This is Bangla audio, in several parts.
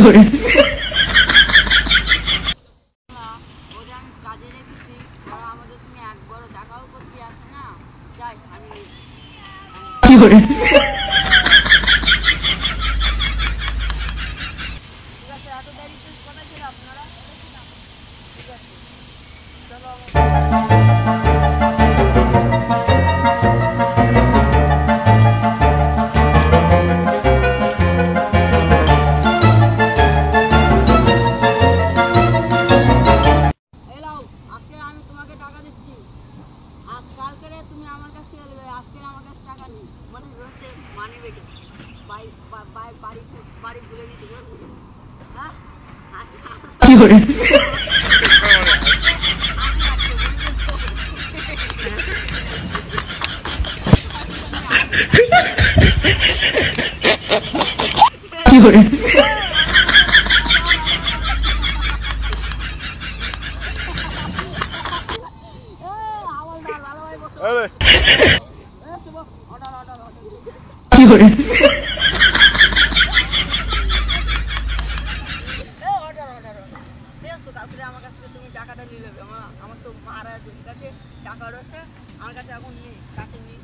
করে ওদের আমি কাজে রেখেছি, ওরা আমাদের সঙ্গে একবারও দেখাও করতে আসে না। যাই আমি কি করে ঠিক আছে, এত দেরি কথা ছিল আপনারা। ঠিক আছে, চলো তুমি আমার কাছ থেকে নেবে। আজকের আমার কাছে টাকা নেই, মানে রয়েছে মানি ব্যাগে, বাড়ি ভুলে গেছি। হ্যাঁ কি করে কি করে কি করে আমার কাছ থেকে তুমি টাকাটা নিয়ে নেবে। আমার তো মহারাজের কাছে টাকা রয়েছে, আমার কাছে এখন নেই, কাছে নেই।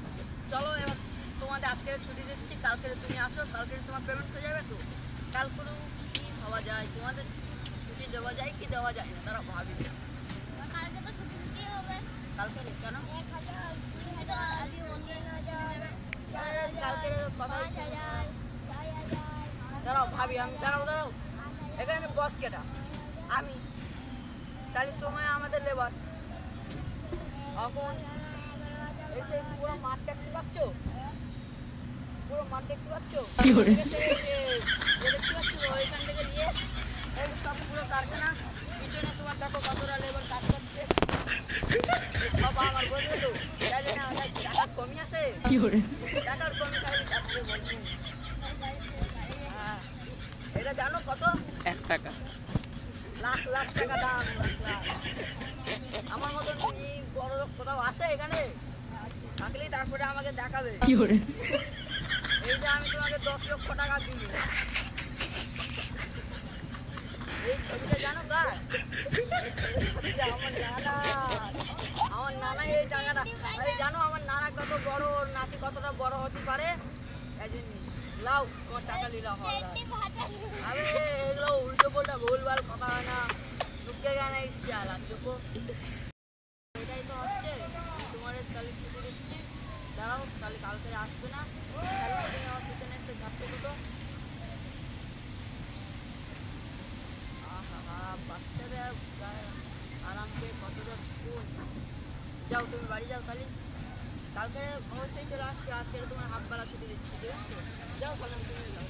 চলো এবার তোমাদের আজকে ছুটি দিচ্ছি, কালকে তুমি আসো, কালকে তোমার পেমেন্ট হয়ে যাবে। তো কালকেও কি ভাবা যায়, তোমাদের ছুটি দেওয়া যায় কি দেওয়া যায় না, তারা ভাবি না। কালকে কেন কালকে কথা দাঁড়াও ভাবি, আমি দাঁড়াও এখানে বস কেটা আমি, তাহলে তোমায় আমাদের লেবার। এখন এসে পুরো মাঠ দেখতে পাচ্ছ, পুরো মাঠ দেখতে পাচ্ছ, ওইখান থেকে নিয়ে সব পুরো কারখানা পিছনে তোমার দেখো কতটা লেবার কাজ করছে, সব আমার বলবে। তো টাকার কমি আছে, টাকার কমি থাকলে চাকরি বলবো। এটা জানো কত? 1 টাকা। লাখ লাখ টাকা দাম, লাখ। আমার মতন এই বড় লোক কোথাও আছে এখানে? থাকলেই তারপরে আমাকে দেখাবে। এই যে আমি তোমাকে 10 লক্ষ টাকা দিই, এই ছবিটা জানো কার? আমার নানা এই টাকাটা। আরে জানো আমার নানা কত বড়, ওর নাতি কতটা বড় হতে পারে? এই জন্য লাও তোমার টাকা নিলাম। আরে এগুলো উল্টো পাল্টা ভুলভাল কথা হয় না, চুপকে গানে ইচ্ছে আর চুপো। এটাই তো হচ্ছে, তোমার তাহলে ছুটি দিচ্ছি, দাঁড়াও তাহলে কালকে আসবে না। তাহলে তুমি আমার পিছনে এসে ঘাটতে দুটো। বাচ্চাদের আরাম পেয়ে কতটা স্কুল। যাও তুমি বাড়ি যাও, তাহলে কালকে অবশ্যই চলে আসবে। আজকে তোমার হাফ বেলা ছুটি দিচ্ছি, ঠিক আছে? যাও তাহলে তুমি যাও।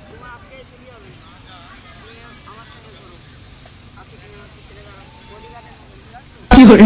তোমার আজকে ছুটি হবে, তুমি আমার সঙ্গে করো। আজকে তুমি আমার ছেলে বডিগার্ডের কি করে